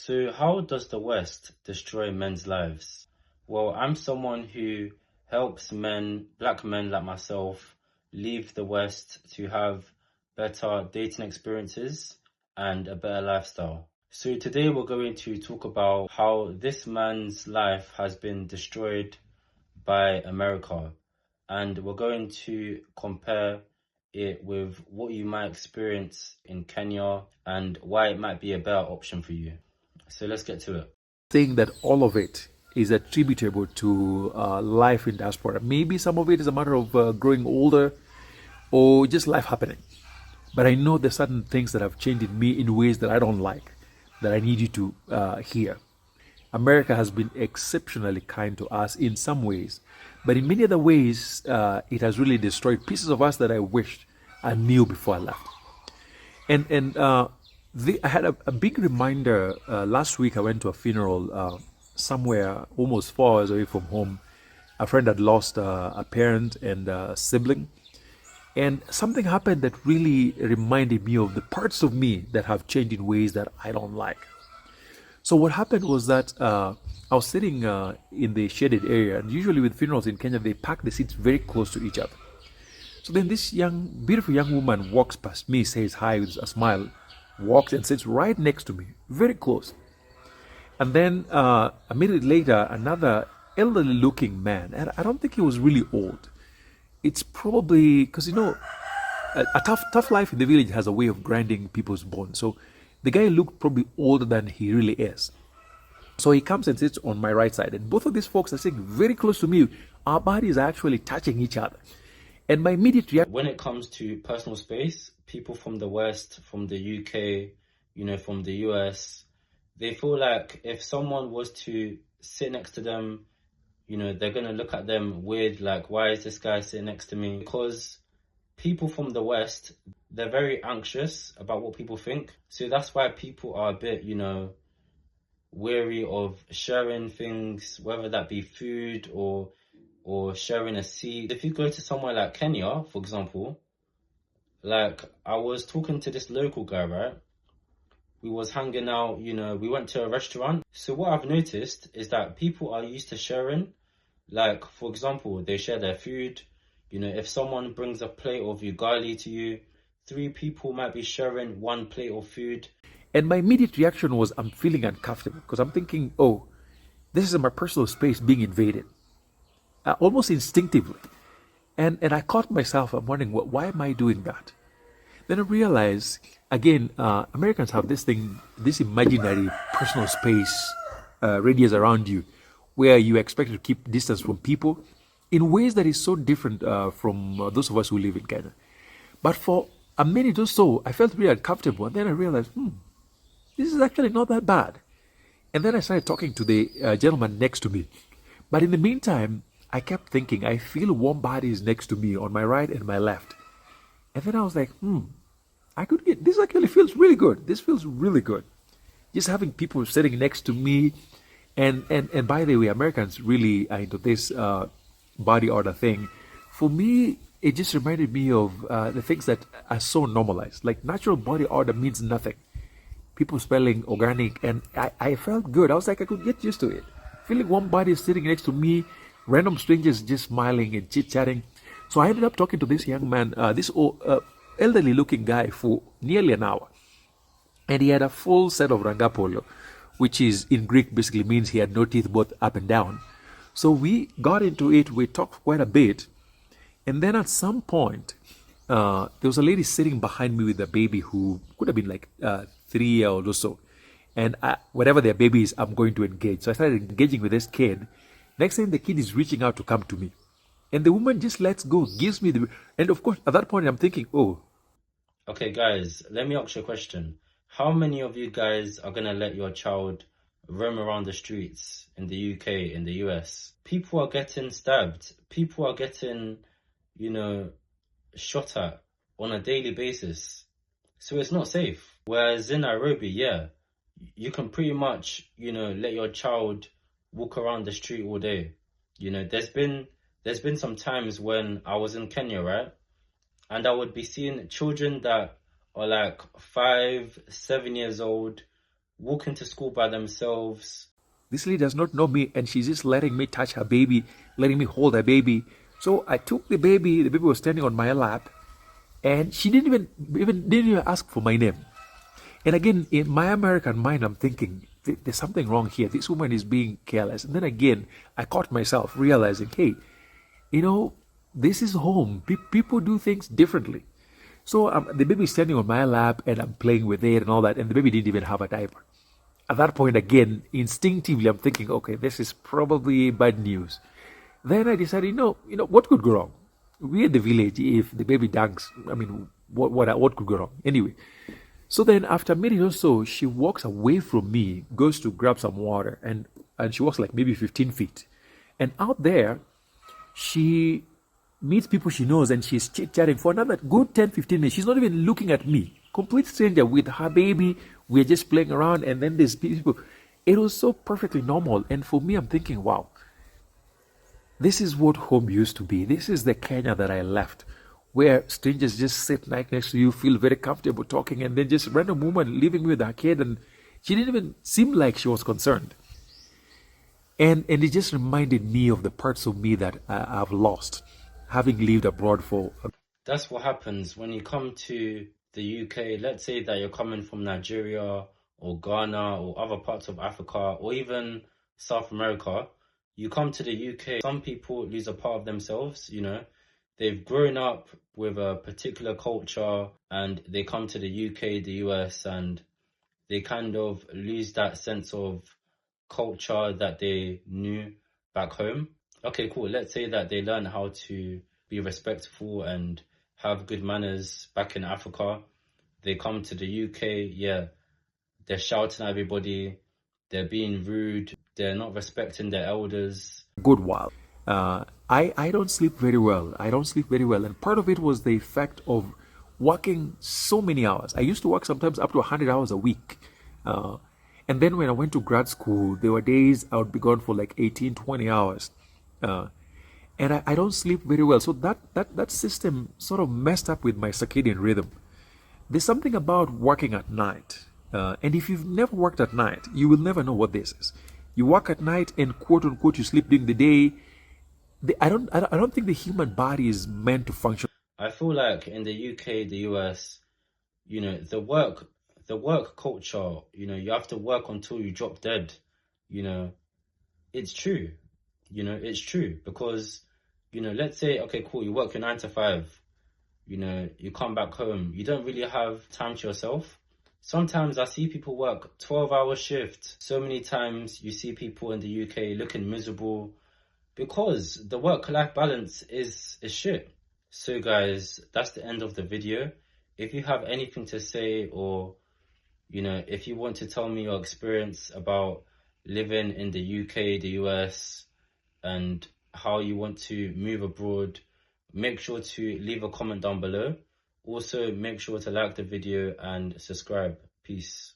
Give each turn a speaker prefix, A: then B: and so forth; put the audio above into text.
A: So how does the West destroy men's lives? Well, I'm someone who helps men, black men like myself, leave the West to have better dating experiences and a better lifestyle. So today we're going to talk about how this man's life has been destroyed by America, and we're going to compare it with what you might experience in Kenya and why it might be a better option for you. So let's get to it.
B: Saying that all of it is attributable to life in diaspora. Maybe some of it is a matter of growing older or just life happening. But I know there's certain things that have changed in me in ways that I don't like, that I need you to hear. America has been exceptionally kind to us in some ways, but in many other ways, it has really destroyed pieces of us that I wished I knew before I left. And I had a big reminder last week. I went to a funeral somewhere almost 4 hours away from home. A friend had lost a parent and a sibling, and something happened that really reminded me of the parts of me that have changed in ways that I don't like. So what happened was that I was sitting in the shaded area, and usually with funerals in Kenya, they pack the seats very close to each other. So then this beautiful young woman walks past me, says hi with a smile, walks and sits right next to me, very close. And then a minute later, another elderly-looking man, and I don't think he was really old. It's probably because a tough life in the village has a way of grinding people's bones. So the guy looked probably older than he really is. So he comes and sits on my right side, and both of these folks are sitting very close to me. Our bodies are actually touching each other. And my immediate reaction,
A: When it comes to personal space, people from the West, from the UK, from the US, they feel like if someone was to sit next to them, they're going to look at them weird, like, why is this guy sitting next to me? Because people from the West, they're very anxious about what people think. So that's why people are a bit, wary of sharing things, whether that be food or sharing a seat. If you go to somewhere like Kenya, for example, like I was talking to this local guy, right? We was hanging out, we went to a restaurant. So what I've noticed is that people are used to sharing. Like, for example, they share their food. If someone brings a plate of ugali to you, 3 people might be sharing 1 plate of food.
B: and my immediate reaction was I'm feeling uncomfortable because I'm thinking, oh, this is my personal space being invaded, almost instinctively. And I caught myself, I'm wondering, why am I doing that? Then I realized, again, Americans have this thing, this imaginary personal space radius around you, where you expect to keep distance from people in ways that is so different from those of us who live in Kenya. But for a minute or so, I felt really uncomfortable. And then I realized, this is actually not that bad. And then I started talking to the gentleman next to me. But in the meantime, I kept thinking, I feel warm bodies next to me on my right and my left. And then I was like, this actually feels really good. This feels really good. Just having people sitting next to me. And by the way, Americans really are into this body order thing. For me, it just reminded me of the things that are so normalized. Like natural body order means nothing. People spelling organic, and I felt good. I was like, I could get used to it. Feeling one body sitting next to me, random strangers just smiling and chit-chatting. So I ended up talking to this young man, this elderly-looking guy for nearly an hour. And he had a full set of rangapolo, which is in Greek basically means he had no teeth both up and down. So we got into it, we talked quite a bit. And then at some point, there was a lady sitting behind me with a baby who could have been like 3 years old or so. And whatever their baby is, I'm going to engage. So I started engaging with this kid. Next time the kid is reaching out to come to me. And the woman just lets go, gives me the... And of course, at that point, I'm thinking, oh.
A: Okay, guys, let me ask you a question. How many of you guys are going to let your child roam around the streets in the UK, in the US? People are getting stabbed. People are getting, shot at on a daily basis. So it's not safe. Whereas in Nairobi, yeah, you can pretty much, let your child walk around the street all day. There's been some times when I was in Kenya, right? And I would be seeing children that are like 5, 7 years old walking to school by themselves.
B: This lady does not know me, and she's just letting me touch her baby, letting me hold her baby. So I took the baby. The baby was standing on my lap, and she didn't even ask for my name. And again, in my American mind, I'm thinking there's something wrong here. This woman is being careless. And then again, I caught myself realizing, hey, you know, this is home. People do things differently. So the baby is standing on my lap, and I'm playing with it and all that. And the baby didn't even have a diaper. At that point, again, instinctively, I'm thinking, okay, this is probably bad news. Then I decided, what could go wrong? We in the village, if the baby dunks, I mean, what could go wrong? Anyway, so then after a minute or so, she walks away from me, goes to grab some water, and she walks like maybe 15 feet. And out there, she meets people she knows, and she's chit-chatting for another good 10, 15 minutes. She's not even looking at me. Complete stranger with her baby. We're just playing around, and then there's people. It was so perfectly normal. And for me, I'm thinking, wow, this is what home used to be. This is the Kenya that I left, where strangers just sit right next to you, feel very comfortable talking, and then just random woman leaving me with her kid, and she didn't even seem like she was concerned. And it just reminded me of the parts of me that I've lost, having lived abroad for.
A: That's what happens when you come to the UK. Let's say that you're coming from Nigeria or Ghana or other parts of Africa or even South America. You come to the UK, some people lose a part of themselves, They've grown up with a particular culture and they come to the UK, the US, and they kind of lose that sense of culture that they knew back home. Okay, cool. Let's say that they learn how to be respectful and have good manners back in Africa. They come to the UK, yeah, they're shouting at everybody, they're being rude, they're not respecting their elders.
B: Good while. I don't sleep very well. I don't sleep very well. And part of it was the effect of working so many hours. I used to work sometimes up to 100 hours a week. And then when I went to grad school, there were days I would be gone for like 18, 20 hours. And I don't sleep very well. So that system sort of messed up with my circadian rhythm. There's something about working at night. And if you've never worked at night, you will never know what this is. You work at night and quote unquote you sleep during the day. I don't think the human body is meant to function.
A: I feel like in the UK, the US, the work culture, you have to work until you drop dead. You know, it's true. It's true because, let's say, okay, cool, you work your 9 to 5, you come back home, you don't really have time to yourself. Sometimes I see people work 12-hour shifts. So many times you see people in the UK looking miserable because the work-life balance is shit. So guys, that's the end of the video. If you have anything to say or, if you want to tell me your experience about living in the UK, the US, and how you want to move abroad, make sure to leave a comment down below. Also, make sure to like the video and subscribe. Peace.